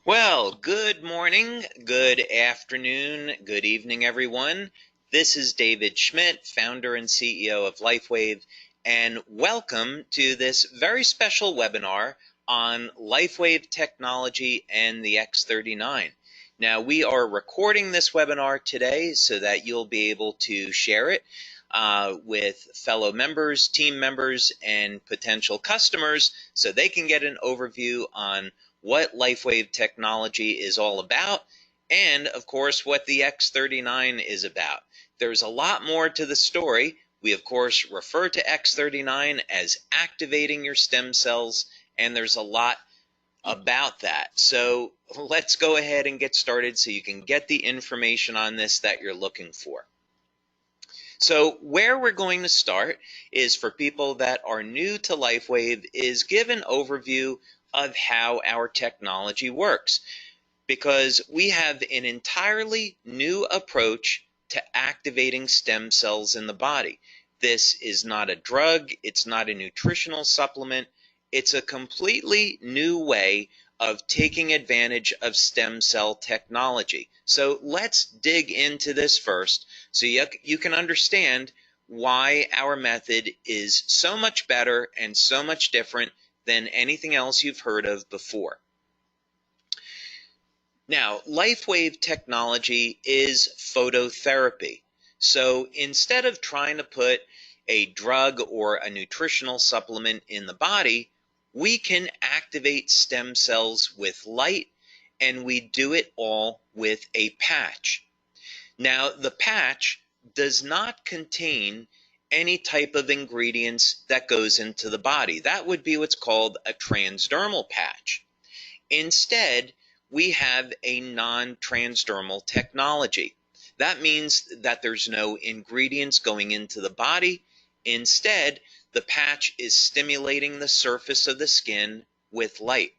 Well, good morning, good afternoon, good evening, everyone. This is David Schmidt, founder and CEO of LifeWave, and welcome to this very special webinar on LifeWave technology and the X39. Now, we are recording this webinar today so that you'll be able to share it with fellow members, team members, and potential customers so they can get an overview on what LifeWave technology is all about, and of course what the X39 is about. There's a lot more to the story. We of course refer to X39 as activating your stem cells, and there's a lot about that. So let's go ahead and get started so you can get the information on this that you're looking for. So where we're going to start is for people that are new to LifeWave is give an overview of how our technology works, because we have an entirely new approach to activating stem cells in the body. This is not a drug, it's not a nutritional supplement, it's a completely new way of taking advantage of stem cell technology. So let's dig into this first so you can understand why our method is so much better and so much different than anything else you've heard of before. Now, LifeWave technology is phototherapy. So instead of trying to put a drug or a nutritional supplement in the body, we can activate stem cells with light, and we do it all with a patch. Now, the patch does not contain any type of ingredients that goes into the body. That would be what's called a transdermal patch. Instead, we have a non-transdermal technology. That means that there's no ingredients going into the body. Instead, the patch is stimulating the surface of the skin with light.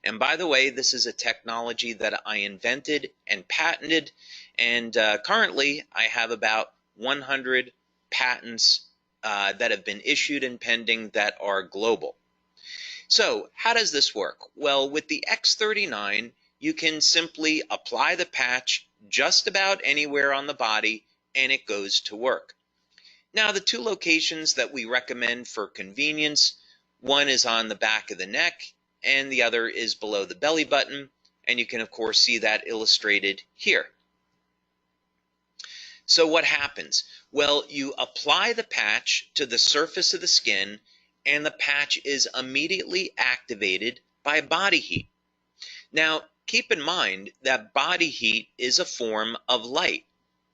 And by the way, this is a technology that I invented and patented, and currently I have about 100 patents that have been issued and pending that are global. So how does this work? Well, with the X39, you can simply apply the patch just about anywhere on the body and it goes to work. Now, the two locations that we recommend for convenience, one is on the back of the neck and the other is below the belly button, and you can of course see that illustrated here. So what happens? Well, you apply the patch to the surface of the skin and the patch is immediately activated by body heat. Now, keep in mind that body heat is a form of light,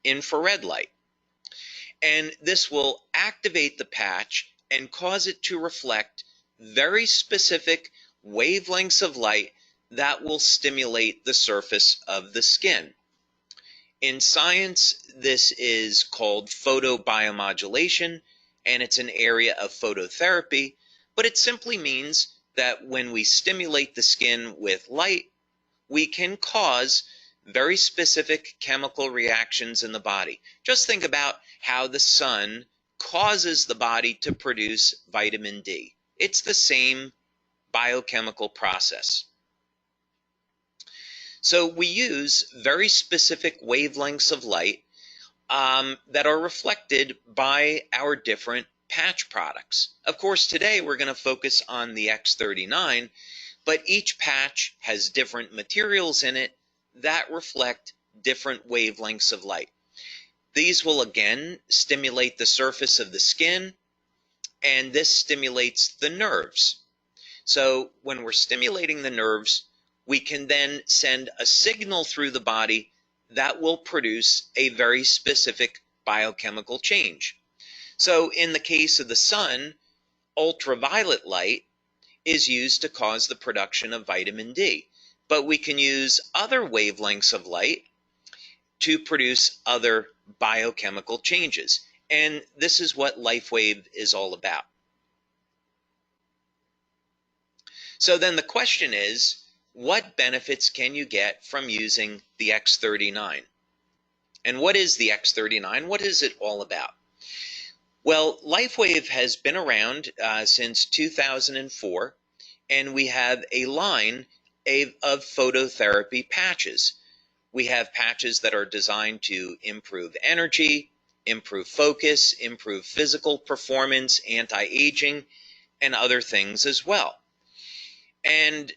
infrared light. And this will activate the patch and cause it to reflect very specific wavelengths of light that will stimulate the surface of the skin. In science, this is called photobiomodulation, and it's an area of phototherapy, but it simply means that when we stimulate the skin with light, we can cause very specific chemical reactions in the body. Just think about how the sun causes the body to produce vitamin D. It's the same biochemical process. So we use very specific wavelengths of light that are reflected by our different patch products. Of course, today we're going to focus on the X39, but each patch has different materials in it that reflect different wavelengths of light. These will again stimulate the surface of the skin, and this stimulates the nerves. So when we're stimulating the nerves, we can then send a signal through the body that will produce a very specific biochemical change. So in the case of the sun, ultraviolet light is used to cause the production of vitamin D. But we can use other wavelengths of light to produce other biochemical changes. And this is what LifeWave is all about. So then the question is, what benefits can you get from using the X39? And what is the X39? What is it all about? Well, LifeWave has been around since 2004, and we have a line of phototherapy patches. We have patches that are designed to improve energy, improve focus, improve physical performance, anti-aging, and other things as well. And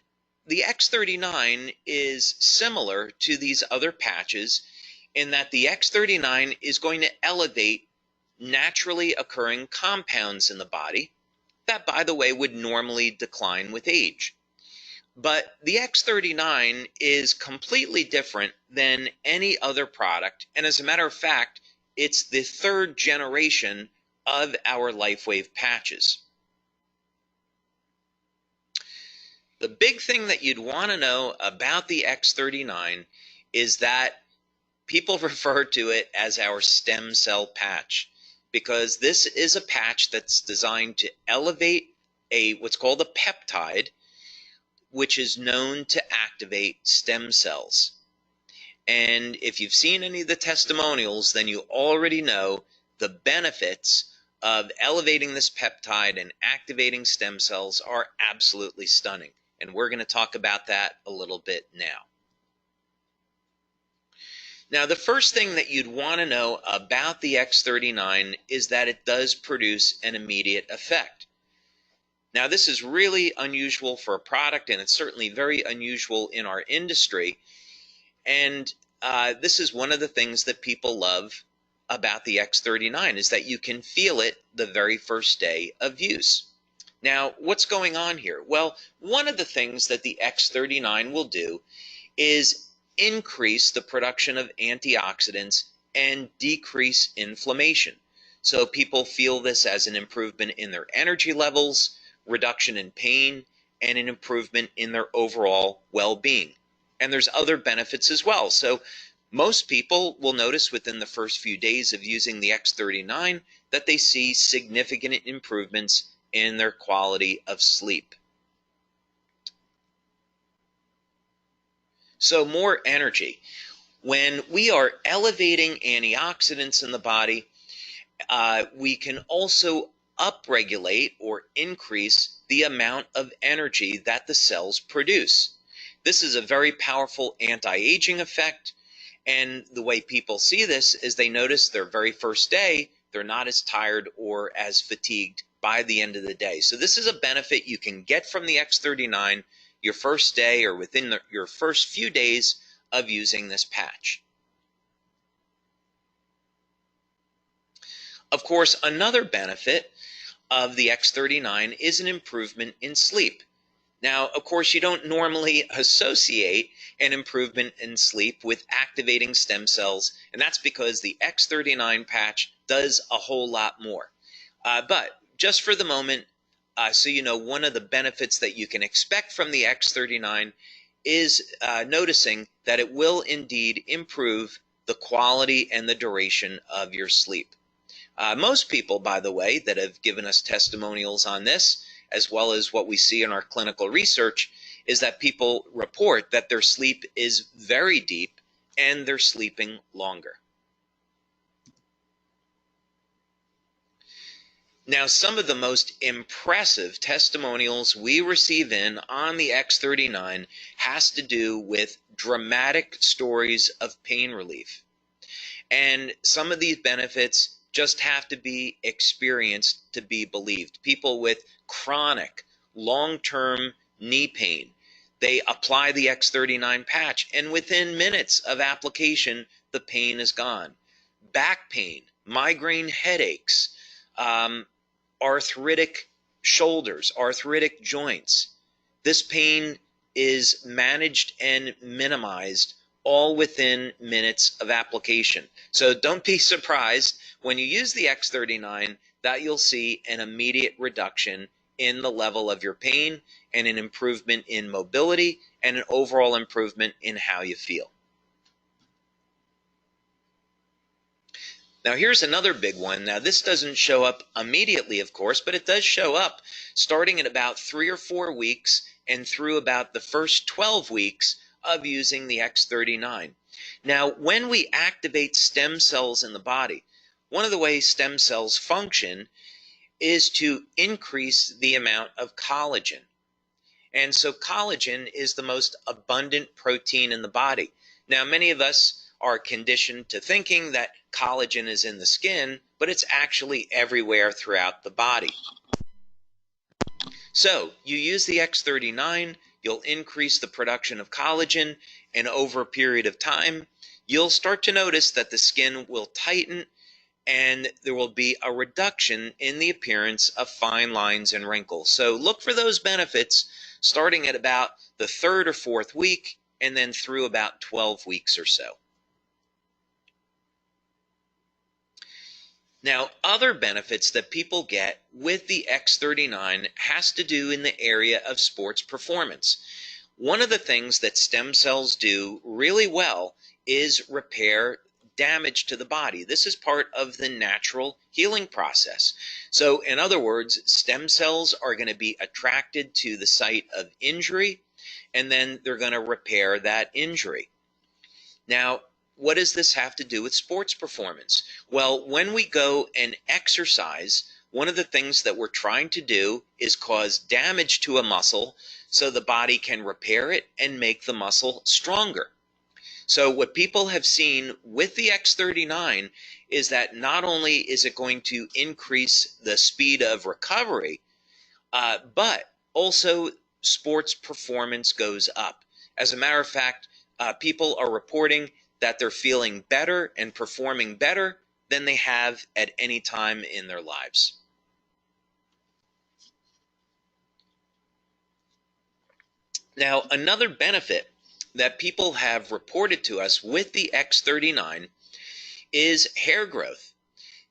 the X39 is similar to these other patches in that the X39 is going to elevate naturally occurring compounds in the body that, by the way, would normally decline with age. But the X39 is completely different than any other product, and as a matter of fact, it's the third generation of our LifeWave patches. The big thing that you'd want to know about the X39 is that people refer to it as our stem cell patch, because this is a patch that's designed to elevate what's called a peptide, which is known to activate stem cells. And if you've seen any of the testimonials, then you already know the benefits of elevating this peptide and activating stem cells are absolutely stunning. And we're going to talk about that a little bit now. Now, the first thing that you'd want to know about the X39 is that it does produce an immediate effect. Now, this is really unusual for a product, and it's certainly very unusual in our industry. And this is one of the things that people love about the X39 is that you can feel it the very first day of use. Now, what's going on here? Well, one of the things that the X39 will do is increase the production of antioxidants and decrease inflammation. So people feel this as an improvement in their energy levels, reduction in pain, and an improvement in their overall well-being. And there's other benefits as well. So most people will notice within the first few days of using the X39 that they see significant improvements in their quality of sleep. So more energy. When we are elevating antioxidants in the body, we can also upregulate or increase the amount of energy that the cells produce. This is a very powerful anti-aging effect, and the way people see this is they notice their very first day, they're not as tired or as fatigued by the end of the day. So this is a benefit you can get from the X39 your first day or within your first few days of using this patch. Of course, another benefit of the X39 is an improvement in sleep. Now, of course, you don't normally associate an improvement in sleep with activating stem cells, and that's because the X39 patch does a whole lot more. But just for the moment, so you know, one of the benefits that you can expect from the X39 is noticing that it will indeed improve the quality and the duration of your sleep. Most people, by the way, that have given us testimonials on this, as well as what we see in our clinical research, is that people report that their sleep is very deep and they're sleeping longer. Now, some of the most impressive testimonials we receive in on the X39 has to do with dramatic stories of pain relief. And some of these benefits just have to be experienced to be believed. People with chronic, long-term knee pain, they apply the X39 patch, and within minutes of application, the pain is gone. Back pain, migraine headaches, arthritic shoulders, arthritic joints. This pain is managed and minimized all within minutes of application. So don't be surprised when you use the X39 that you'll see an immediate reduction in the level of your pain and an improvement in mobility and an overall improvement in how you feel. Now, here's another big one. Now, this doesn't show up immediately, of course, but it does show up starting at about 3 or 4 weeks and through about the first 12 weeks of using the X39. Now, when we activate stem cells in the body, one of the ways stem cells function is to increase the amount of collagen. And so collagen is the most abundant protein in the body. Now, many of us are conditioned to thinking that collagen is in the skin, but it's actually everywhere throughout the body. So you use the X39, you'll increase the production of collagen, and over a period of time, you'll start to notice that the skin will tighten and there will be a reduction in the appearance of fine lines and wrinkles. So look for those benefits starting at about the 3rd or 4th week and then through about 12 weeks or so. Now, other benefits that people get with the X39 has to do in the area of sports performance. One of the things that stem cells do really well is repair damage to the body. This is part of the natural healing process. So, in other words, stem cells are going to be attracted to the site of injury, and then they're going to repair that injury. Now, what does this have to do with sports performance? Well, when we go and exercise, one of the things that we're trying to do is cause damage to a muscle so the body can repair it and make the muscle stronger. So what people have seen with the X39 is that not only is it going to increase the speed of recovery, but also sports performance goes up. As a matter of fact, people are reporting that they're feeling better and performing better than they have at any time in their lives. Now, another benefit that people have reported to us with the X39 is hair growth.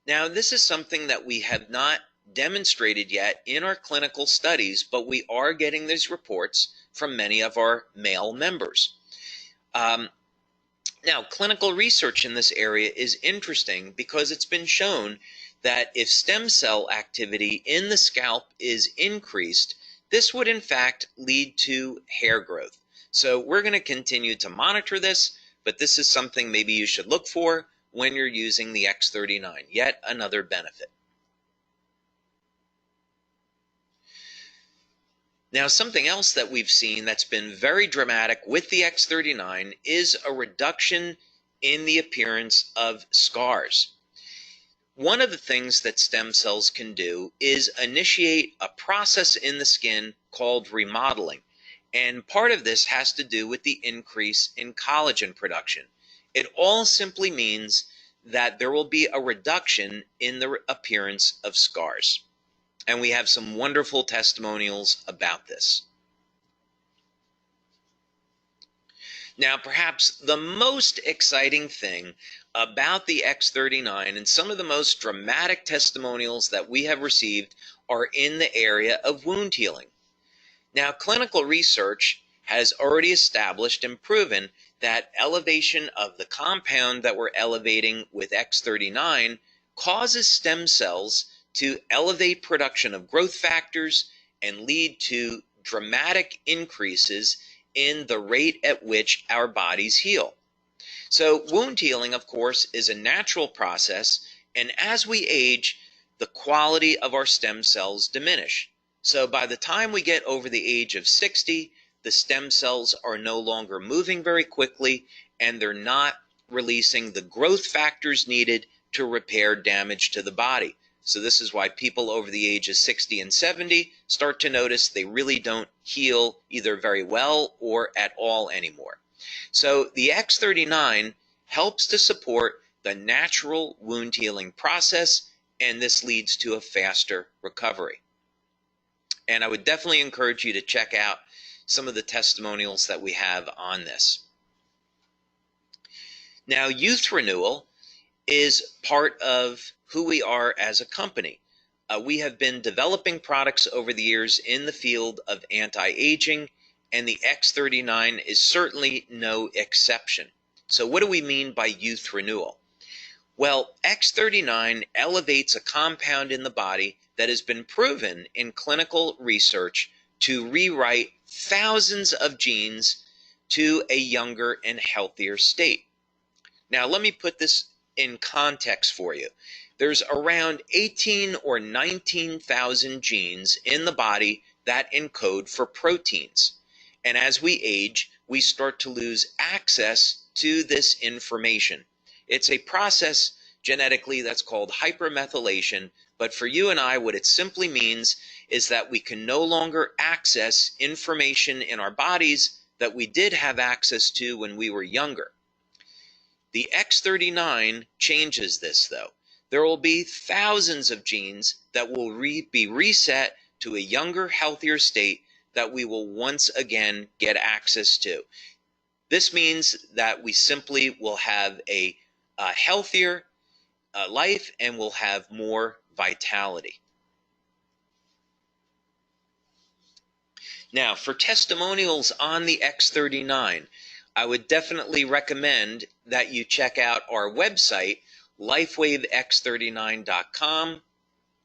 Now, this is something that we have not demonstrated yet in our clinical studies, but we are getting these reports from many of our male members. Now, clinical research in this area is interesting because it's been shown that if stem cell activity in the scalp is increased, this would in fact lead to hair growth. So we're going to continue to monitor this, but this is something maybe you should look for when you're using the X39, yet another benefit. Now, something else that we've seen that's been very dramatic with the X39 is a reduction in the appearance of scars. One of the things that stem cells can do is initiate a process in the skin called remodeling. And part of this has to do with the increase in collagen production. It all simply means that there will be a reduction in the appearance of scars. And we have some wonderful testimonials about this. Now, perhaps the most exciting thing about the X39 and some of the most dramatic testimonials that we have received are in the area of wound healing. Now, clinical research has already established and proven that elevation of the compound that we're elevating with X39 causes stem cells to elevate production of growth factors and lead to dramatic increases in the rate at which our bodies heal. So wound healing, of course, is a natural process, and as we age, the quality of our stem cells diminish. So by the time we get over the age of 60, the stem cells are no longer moving very quickly, and they're not releasing the growth factors needed to repair damage to the body. So this is why people over the age of 60 and 70 start to notice they really don't heal either very well or at all anymore. So the X39 helps to support the natural wound healing process, and this leads to a faster recovery. And I would definitely encourage you to check out some of the testimonials that we have on this. Now, youth renewal is part of who we are as a company. We have been developing products over the years in the field of anti-aging, and the X39 is certainly no exception. So what do we mean by youth renewal? Well, X39 elevates a compound in the body that has been proven in clinical research to rewrite thousands of genes to a younger and healthier state. Now, let me put this in context for you. There's around 18 or 19,000 genes in the body that encode for proteins. And as we age, we start to lose access to this information. It's a process genetically that's called hypermethylation, but for you and I, what it simply means is that we can no longer access information in our bodies that we did have access to when we were younger. The X39 changes this, though. There will be thousands of genes that will be reset to a younger, healthier state that we will once again get access to. This means that we simply will have a healthier life and will have more vitality. Now, for testimonials on the X39, I would definitely recommend that you check out our website, LifeWaveX39.com.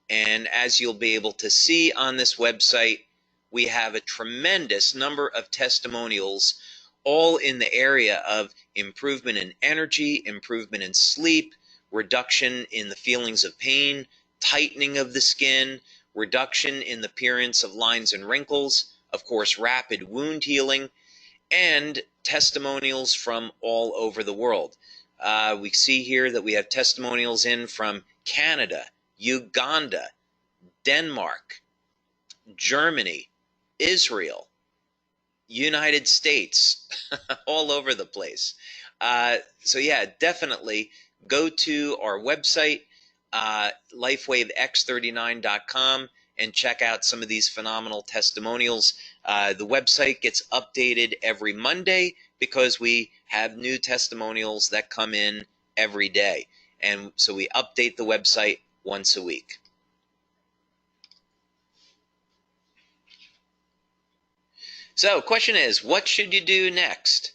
And as you'll be able to see on this website, we have a tremendous number of testimonials, all in the area of improvement in energy, improvement in sleep, reduction in the feelings of pain, tightening of the skin, reduction in the appearance of lines and wrinkles, of course, rapid wound healing, and testimonials from all over the world. We see here that we have testimonials in from Canada, Uganda, Denmark, Germany, Israel, United States, all over the place. So yeah, definitely go to our website, LifeWaveX39.com, and check out some of these phenomenal testimonials. The website gets updated every Monday because we have new testimonials that come in every day. And so we update the website once a week. So, question is, what should you do next?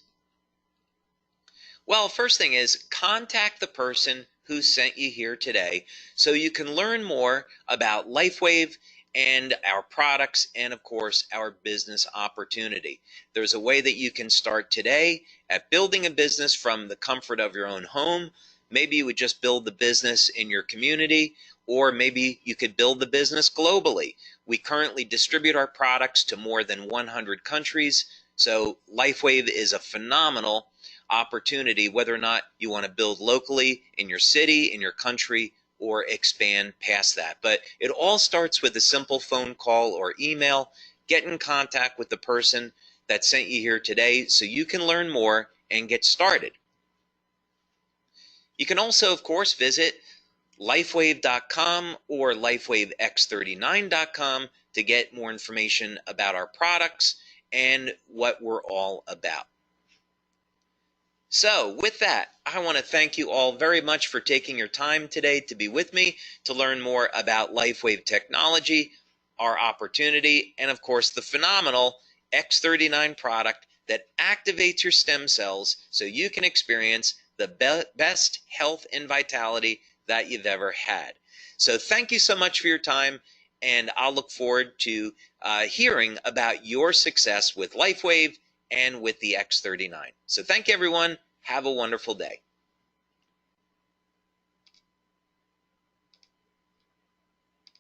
Well, first thing is contact the person who sent you here today so you can learn more about LifeWave and our products and, of course, our business opportunity. There's a way that you can start today at building a business from the comfort of your own home. Maybe you would just build the business in your community, or maybe you could build the business globally. We currently distribute our products to more than 100 countries, so LifeWave is a phenomenal opportunity, whether or not you want to build locally in your city, in your country, or expand past that. But it all starts with a simple phone call or email. Get in contact with the person that sent you here today so you can learn more and get started. You can also, of course, visit LifeWave.com or LifeWaveX39.com to get more information about our products and what we're all about. So with that, I want to thank you all very much for taking your time today to be with me to learn more about LifeWave technology, our opportunity, and of course the phenomenal X39 product that activates your stem cells so you can experience the best health and vitality that you've ever had. So thank you so much for your time, and I'll look forward to hearing about your success with LifeWave and with the X39. So thank you, everyone. Have a wonderful day.